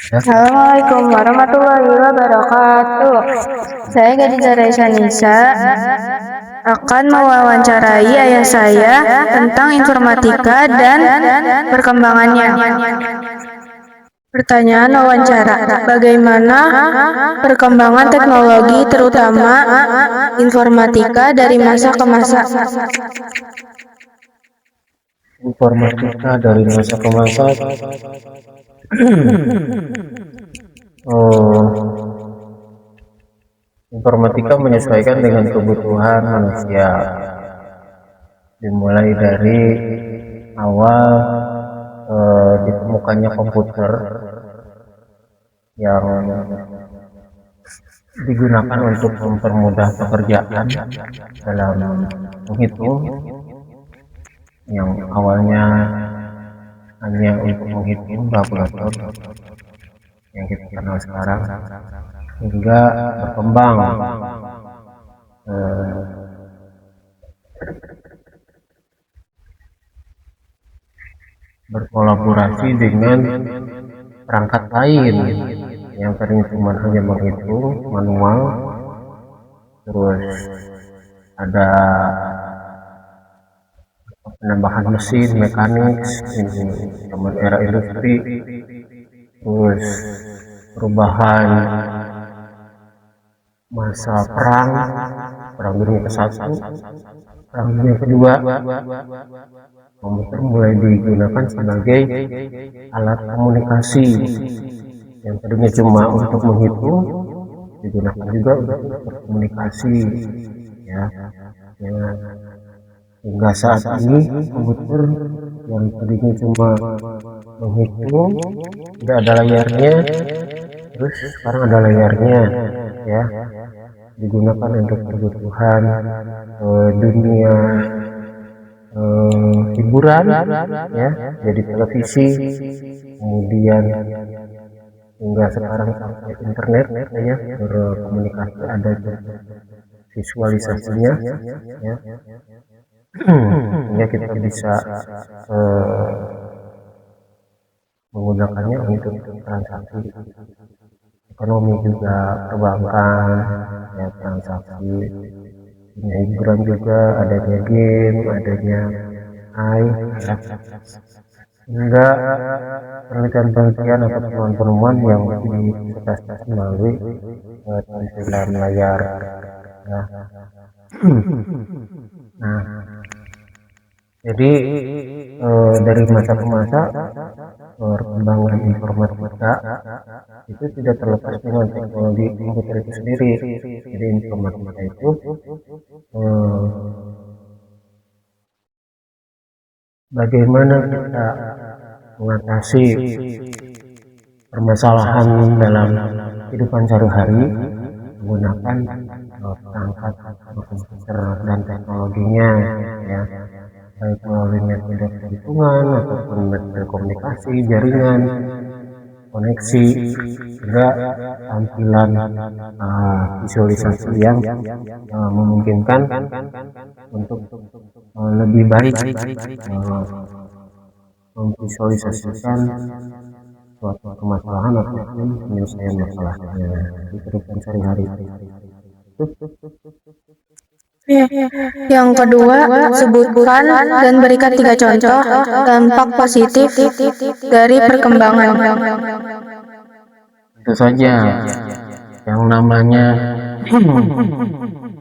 Ya, Assalamualaikum warahmatullahi wabarakatuh. Saya Khadijah Raisa Nisa akan mewawancarai ayah saya tentang informatika dan perkembangannya. Pertanyaan wawancara, bagaimana perkembangan teknologi terutama informatika dari masa ke masa? informatika dari masa ke masa. Informatika menyesuaikan dengan kebutuhan manusia. Dimulai dari awal ditemukannya komputer yang digunakan untuk mempermudah pekerjaan dalam menghitung, yang awalnya hanya untuk menghitung kalkulator yang kita kenal sekarang, hingga berkembang berkolaborasi dengan perangkat lain yang tadinya cuma hanya menghitung manual. Terus ada penambahan mesin mekanik zaman era industri, terus perubahan masa perang dunia ke-1, perang dunia kedua. Komputer mulai digunakan sebagai alat komunikasi yang tadinya cuma untuk menghitung, digunakan juga untuk berkomunikasi, ya. Hingga saat ini komputer yang tadinya cuma menghitung, tidak ada layarnya, terus sekarang ada layarnya, ya. Digunakan untuk kebutuhan dunia hiburan, ya, jadi televisi, kemudian hingga sekarang sampai internet, ya, berkomunikasi, ada visualisasinya, ya. Sehingga kita bisa menggunakannya untuk transaksi ekonomi, juga perbankan, ya, transaksi hiburan juga, adanya game, adanya ya. Hingga penelitian-penelitian atau penemuan-penemuan yang dikasih melalui tampilan layar, ya. Nah, jadi dari masa ke masa perkembangan informatika itu tidak terlepas dengan teknologi komputer itu sendiri. Jadi informatika itu bagaimana kita mengatasi permasalahan dalam kehidupan sehari-hari menggunakan perangkat komputer dan teknologinya, ya, baik melalui metode perhitungan ataupun metode komunikasi, jaringan, koneksi, juga tampilan visualisasi yang memungkinkan untuk lebih baik memvisualisasikan suatu permasalahan ataupun penyelesaian masalahnya di kehidupan sehari-hari. Yang kedua, sebutkan dan berikan 3 contoh dampak positif dari perkembangan. Tentu saja, yang namanya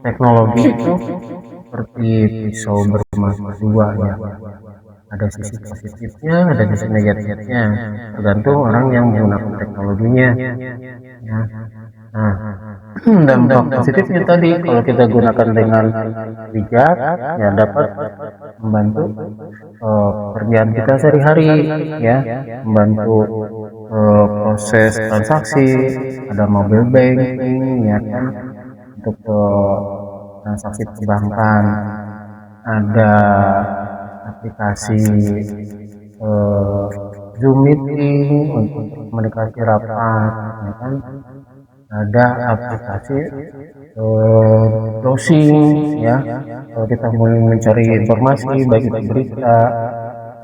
teknologi itu seperti pisau bermata dua, ya. Ada sisi positifnya, ada sisi negatifnya, tergantung orang yang menggunakan teknologinya, ya. Nah, dampak positifnya tadi, kalau kita gunakan dengan bijak, ya, dapat membantu pekerjaan kita sehari-hari, ya, membantu proses transaksi, ada mobile banking, ya kan, untuk transaksi perbankan, ada aplikasi Zoom meeting untuk komunikasi rapat, ya kan, ada aplikasi browsing, ya, kalau kita mau mencari informasi baik itu berita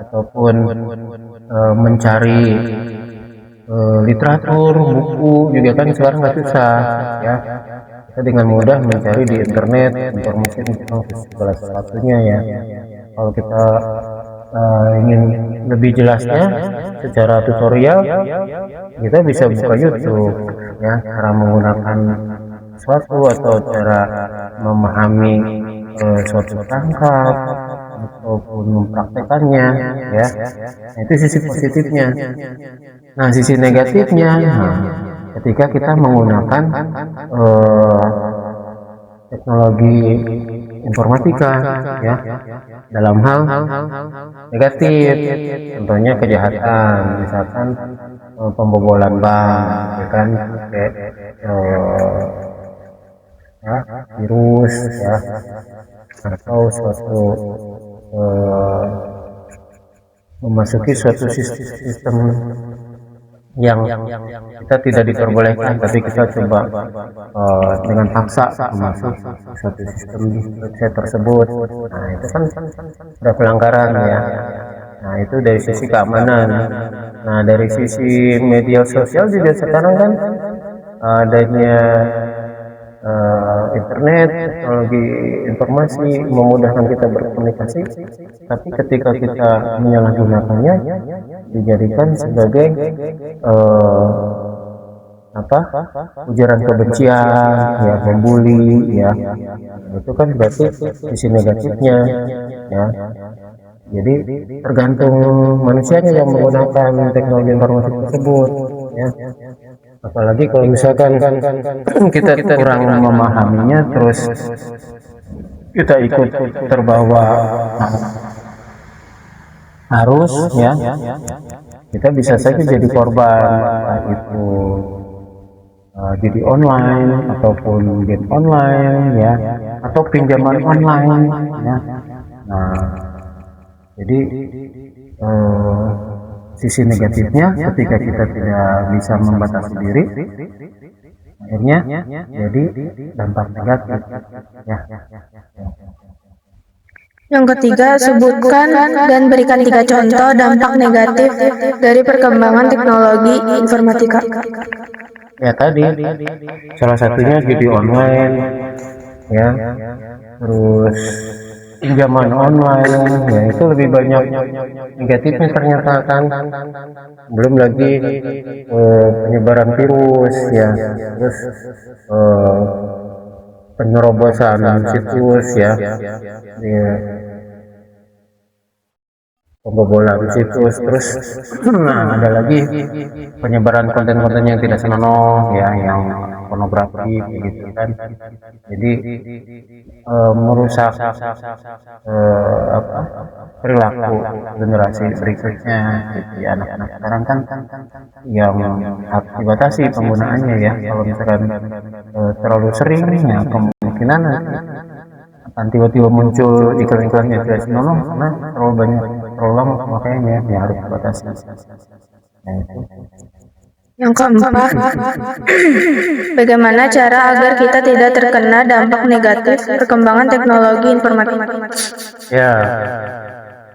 ataupun mencari literatur, buku juga kan sekarang nggak susah ya. Kita dengan mudah mencari di internet informasi tentang segala sesuatunya ya. Kalau kita ingin lebih jelasnya secara tutorial, kita bisa buka YouTube ya, cara menggunakan sesuatu atau cara memahami suatu perangkat ataupun mempraktekannya ya. Nah, itu sisi positifnya. Nah, sisi negatifnya, ketika kita menggunakan teknologi informatika ya dalam hal negatif, contohnya kejahatan, misalkan pembobolan bank, ya kan, kayak ya, virus ya, atau suatu memasuki suatu sistem yang kita tidak diperbolehkan, tapi kita coba dengan paksa masuk suatu sistem website tersebut. Nah, itu kan sudah pelanggaran ya. Nah, itu dari sisi keamanan. Nah, dari sisi media sosial juga sekarang kan adanya internet, teknologi informasi memudahkan kita berkomunikasi, tapi ketika kita menyalahgunakannya dijadikan sebagai ujaran kebencian ya, membuli ya, itu kan berarti sisi negatifnya ya. Jadi tergantung manusianya yang menggunakan teknologi informasi tersebut ya. Apalagi kalau misalkan kita kurang memahaminya, terus kita ikut terbawa arus ya, kita bisa saja jadi korban, entah itu judi online ataupun game online ya, atau pinjaman online ya. Nah, jadi sisi negatifnya ketika kita tidak bisa membatasi diri, akhirnya jadi dampak negatif ya. Yang ketiga, sebutkan dan berikan 3 contoh dampak negatif dari perkembangan teknologi informatika. Ya tadi salah satunya judi online ya, terus pinjaman online ya, itu lebih banyak negatifnya ternyata kan, belum lagi penyebaran virus ya, terus penerobosan situs ya, pembobolan situs, terus nah ada lagi penyebaran konten-konten yang tidak senonoh ya, yang pornografi gitu kan. Jadi merusak perilaku generasi berikutnya gitu ya. Anak-anak sekarang kan yang harus dibatasi penggunaannya ya. Kalau misalkan terlalu sering ya, kemungkinan akan tiba-tiba muncul iklan-iklan yang tidak senonoh karena terlalu banyak, terlalu lama makanya ya harus dibatasi. Nah, itu. Yang keempat, bagaimana cara agar kita tidak terkena dampak negatif perkembangan teknologi informatika? Ya,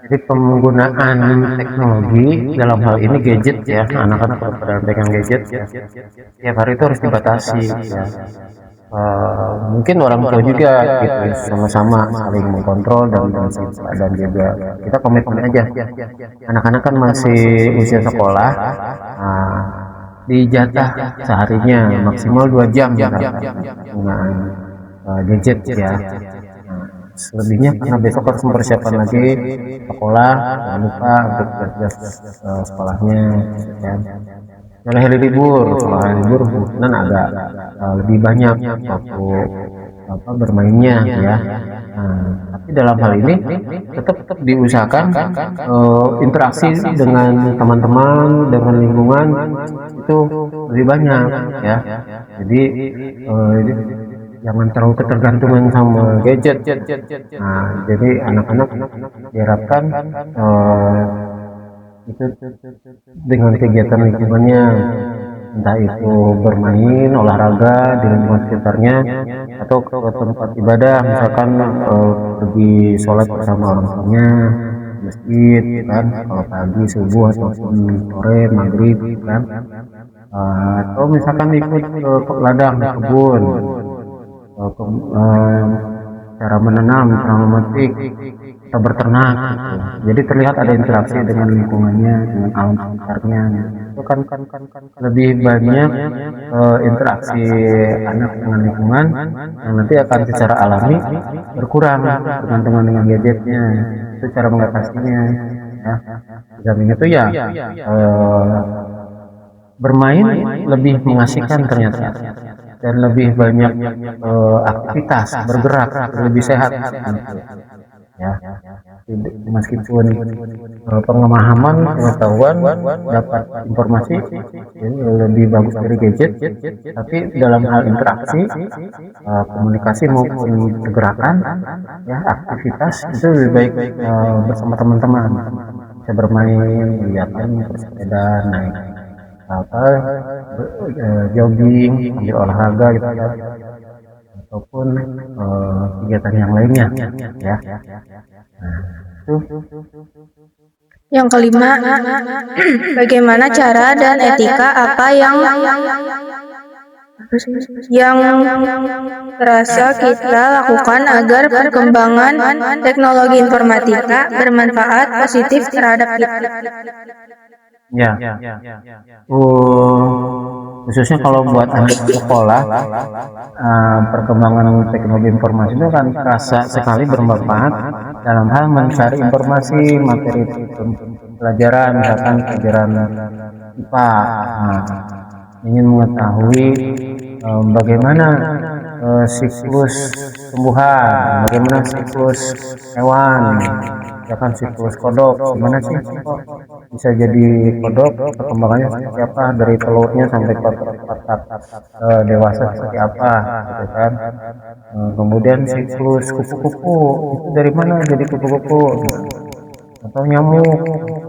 jadi penggunaan teknologi dalam hal ini gadget ya, anak-anak pada pegang gadget ya, tiap hari itu harus dibatasi ya. Mungkin orang tua juga gitu ya, sama-sama saling mengkontrol dan juga kita komitmen aja. Anak-anak kan masih usia sekolah, dijatah seharinya maksimal 2 jam penggunaan gadget ya. Selebihnya karena besok harus mempersiapkan lagi sekolah, jangan lupa untuk tugas sekolahnya ya. Kalau hari libur, mungkin agak lebih banyak waktu bermainnya ya. Tapi dalam hal ini tetap diusahakan interaksi dengan teman-teman, dengan lingkungan itu lebih banyak ya. Jadi jangan terlalu ketergantungan sama gadget. Nah, jadi anak-anak diharapkan itu dengan kegiatan lingkungannya, entah itu bermain, olahraga di lingkungan sekitarnya, atau ke tempat ibadah, misalkan pergi sholat bersama orang tuanya, masjid kan, kalau pagi subuh ataupun sore maghrib kan. Atau misalkan ikut ke ladang kebun, cara menanam, cara memetik, atau berternak gitu. Jadi terlihat ada interaksi dengan lingkungannya, dengan alam sekitarnya. Itu kan lebih banyak interaksi anak dengan lingkungan yang nanti akan secara alami berkurang bergantungan dengan gadgetnya. Itu cara mengatasinya. Ya. Di samping itu ya bermain lebih mengasihkan ternyata dan lebih banyak aktivitas bergerak lebih sehat ya. Meskipun pengemahaman pengetahuan dapat informasi ini lebih bagus dari gadget, tapi dalam hal interaksi komunikasi maupun pergerakan ya aktivitas itu lebih baik bersama teman-teman, bisa bermain, lihatkan bersepeda, naik apa jogging sambil olahraga gitu ya, ataupun kegiatan yang lainnya ya. Yang kelima, bagaimana cara dan etika apa yang terasa kita lakukan agar perkembangan teknologi informatika bermanfaat positif terhadap kita. Ya, khususnya kalau buat anak sekolah, perkembangan teknologi informasi itu kan terasa sekali bermanfaat dalam hal mencari informasi materi pelajaran, misalkan pelajaran IPA, ingin mengetahui bagaimana siklus tumbuhan, bagaimana siklus hewan, misalkan siklus kodok, gimana sih kok bisa jadi kodok, perkembangannya seperti apa dari telurnya sampai ke dewasa seperti apa gitu kan. Kemudian siklus kupu-kupu itu dari mana jadi kupu-kupu, atau nyamuk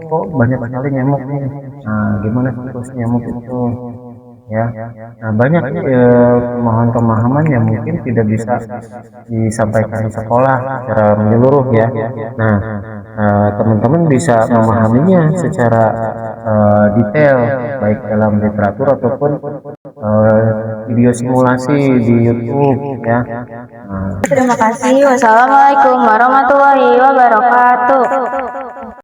kok banyak sekali nyamuk nih, nah gimana siklus nyamuk itu ya. Nah banyak pemahaman-pemahaman yang mungkin tidak bisa disampaikan di sekolah secara menyeluruh ya. Nah teman-teman bisa memahaminya secara detail baik dalam literatur ataupun video simulasi di YouTube ya. Terima kasih. Wassalamualaikum warahmatullahi wabarakatuh.